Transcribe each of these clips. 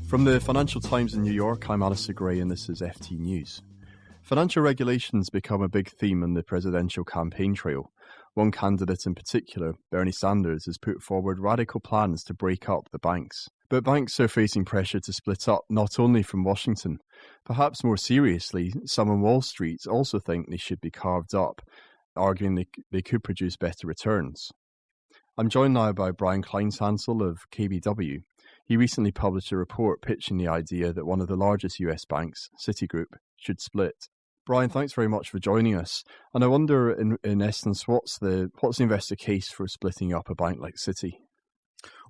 From the Financial Times in New York, I'm Alistair Gray and this is FT News. Financial regulations become a big theme on the presidential campaign trail. One candidate in particular, Bernie Sanders, has put forward radical plans to break up the banks. But banks are facing pressure to split up not only from Washington. Perhaps more seriously, some on Wall Street also think they should be carved up, arguing they could produce better returns. I'm joined now by Brian Kleinhanzl of KBW. He recently published a report pitching the idea that one of the largest US banks, Citigroup, should split. Brian, thanks very much for joining us. And I wonder, in essence, what's the investor case for splitting up a bank like Citi?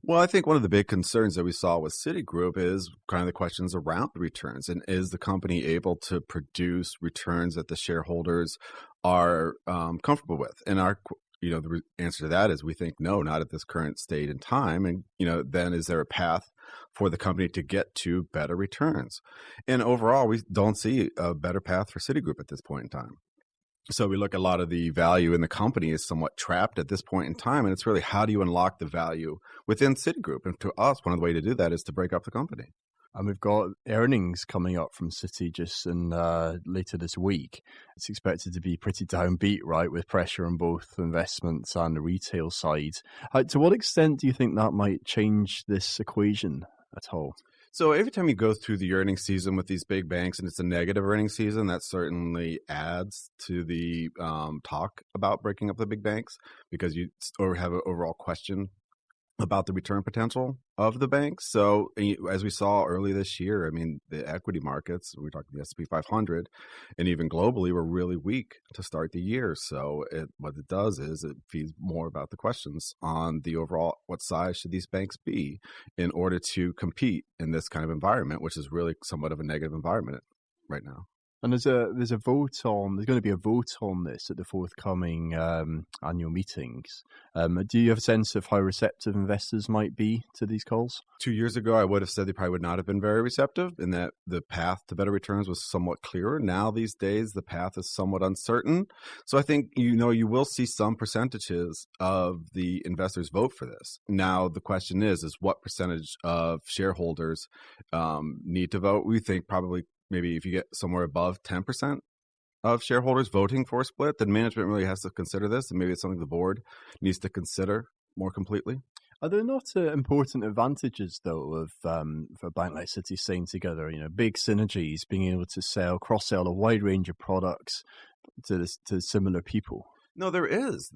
Well, I think one of the big concerns that we saw with Citigroup is kind of the questions around the returns. And is the company able to produce returns that the shareholders are comfortable with? And the answer to that is we think no, not at this current state and time. And, then is there a path for the company to get to better returns? And overall, we don't see a better path for Citigroup at this point in time. So we look at a lot of the value in the company is somewhat trapped at this point in time. And it's really, how do you unlock the value within Citigroup? And to us, one of the ways to do that is to break up the company. And we've got earnings coming up from Citi just later this week. It's expected to be pretty downbeat, right, with pressure on both investments and the retail side. To what extent do you think that might change this equation at all? So every time you go through the earnings season with these big banks and it's a negative earnings season, that certainly adds to the talk about breaking up the big banks, because you have an overall question about the return potential of the banks. So as we saw early this year, the equity markets, we're talking the S&P 500, and even globally, were really weak to start the year. So what it does is it feeds more about the questions on the overall, what size should these banks be in order to compete in this kind of environment, which is really somewhat of a negative environment right now. And there's going to be a vote on this at the forthcoming annual meetings. Do you have a sense of how receptive investors might be to these calls? 2 years ago, I would have said they probably would not have been very receptive, in that the path to better returns was somewhat clearer. Now, these days, the path is somewhat uncertain. So I think, you will see some percentages of the investors vote for this. Now, the question is what percentage of shareholders need to vote? We think probably maybe if you get somewhere above 10% of shareholders voting for a split, then management really has to consider this, and maybe it's something the board needs to consider more completely. Are there not important advantages, though, of for a bank like Citi staying together? Big synergies, being able to cross-sell a wide range of products to similar people. No, there is.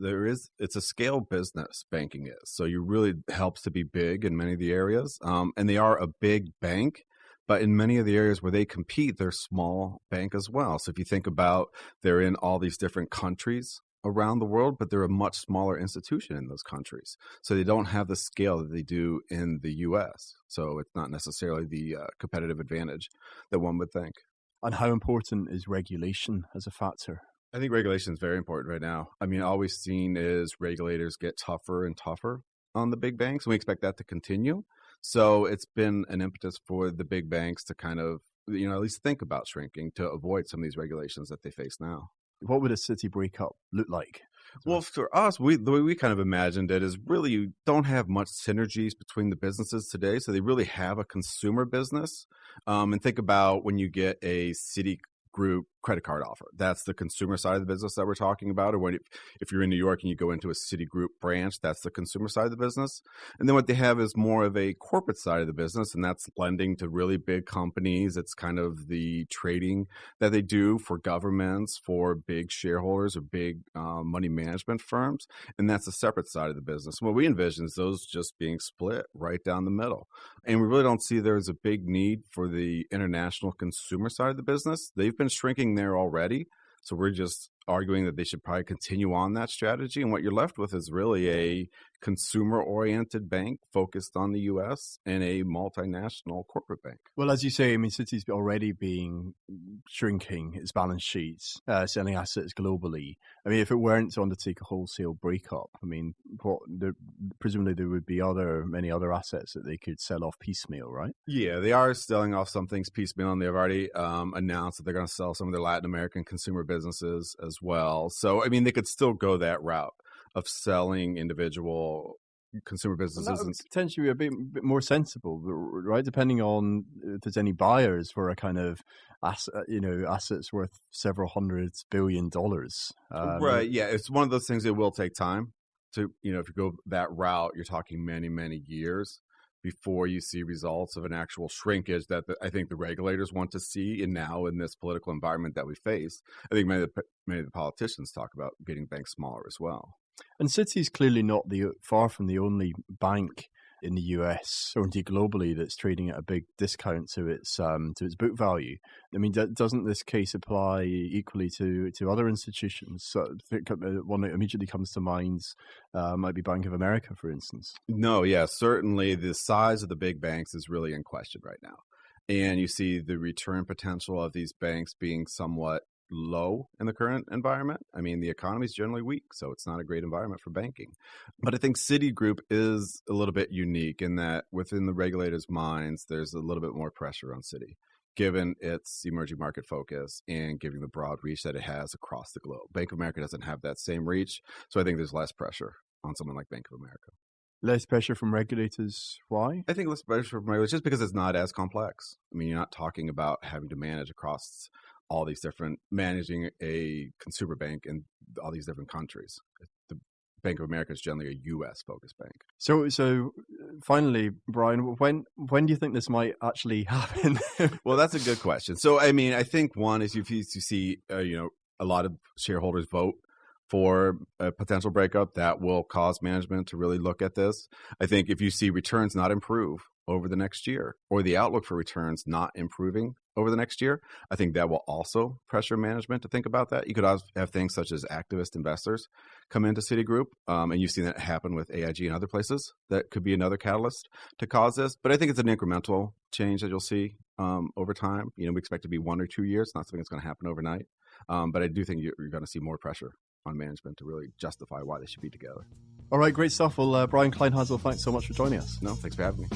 It's a scale business, banking is. So you really helps to be big in many of the areas, and they are a big bank. But in many of the areas where they compete, they're small bank as well. So if you think about, they're in all these different countries around the world, but they're a much smaller institution in those countries. So they don't have the scale that they do in the U.S. So it's not necessarily the competitive advantage that one would think. And how important is regulation as a factor? I think regulation is very important right now. All we've seen is regulators get tougher and tougher on the big banks, and we expect that to continue. So it's been an impetus for the big banks to kind of, at least think about shrinking to avoid some of these regulations that they face now. What would a Citi breakup look like? Well, for us, the way we kind of imagined it is really you don't have much synergies between the businesses today. So they really have a consumer business. And think about when you get a Citigroup credit card offer. That's the consumer side of the business that we're talking about. Or if you're in New York and you go into a Citigroup branch, that's the consumer side of the business. And then what they have is more of a corporate side of the business, and that's lending to really big companies. It's kind of the trading that they do for governments, for big shareholders or big money management firms. And that's a separate side of the business. What we envision is those just being split right down the middle. And we really don't see there's a big need for the international consumer side of the business. They've been shrinking there already. So we're just arguing that they should probably continue on that strategy. And what you're left with is really a consumer-oriented bank focused on the U.S. and a multinational corporate bank. Well, as you say, Citi's already shrinking its balance sheets, selling assets globally. If it weren't to undertake a wholesale breakup, presumably there would be many other assets that they could sell off piecemeal, right? Yeah, they are selling off some things piecemeal, and they've already announced that they're going to sell some of their Latin American consumer businesses as well. So, they could still go that route of selling individual consumer businesses. That would potentially be a bit more sensible, right? Depending on if there's any buyers for a kind of assets worth several $100 billion. Right. Yeah. It's one of those things that will take time to, if you go that route, you're talking many, many years before you see results of an actual shrinkage that I think the regulators want to see. And now in this political environment that we face, I think many of the politicians talk about getting banks smaller as well. And Citi's clearly not far from the only bank in the US or indeed globally that's trading at a big discount to its book value. I mean, doesn't this case apply equally to other institutions? So I think one that immediately comes to mind might be Bank of America, for instance. No, yeah, certainly the size of the big banks is really in question right now. And you see the return potential of these banks being somewhat low in the current environment. I mean, the economy is generally weak, so it's not a great environment for banking. But I think Citigroup is a little bit unique in that within the regulators' minds, there's a little bit more pressure on Citi, given its emerging market focus and given the broad reach that it has across the globe. Bank of America doesn't have that same reach, so I think there's less pressure on someone like Bank of America. Less pressure from regulators. Why? I think less pressure from regulators just because it's not as complex. I mean, you're not talking about having to manage across all these different, managing a consumer bank in all these different countries. The Bank of America is generally a U.S. focused bank. So finally, Brian, when do you think this might actually happen? Well, that's a good question. So, I mean, I think one is if you see, a lot of shareholders vote for a potential breakup, that will cause management to really look at this. I think if you see returns not improve over the next year, or the outlook for returns not improving over the next year, I think that will also pressure management to think about that. You could also have things such as activist investors come into Citigroup, and you've seen that happen with AIG and other places. That could be another catalyst to cause this. But I think it's an incremental change that you'll see over time. We expect it to be 1 or 2 years, not something that's going to happen overnight. But I do think you're going to see more pressure on management to really justify why they should be together. All right, great stuff. Well, Brian Kleinhanzl, thanks so much for joining us. No, thanks for having me.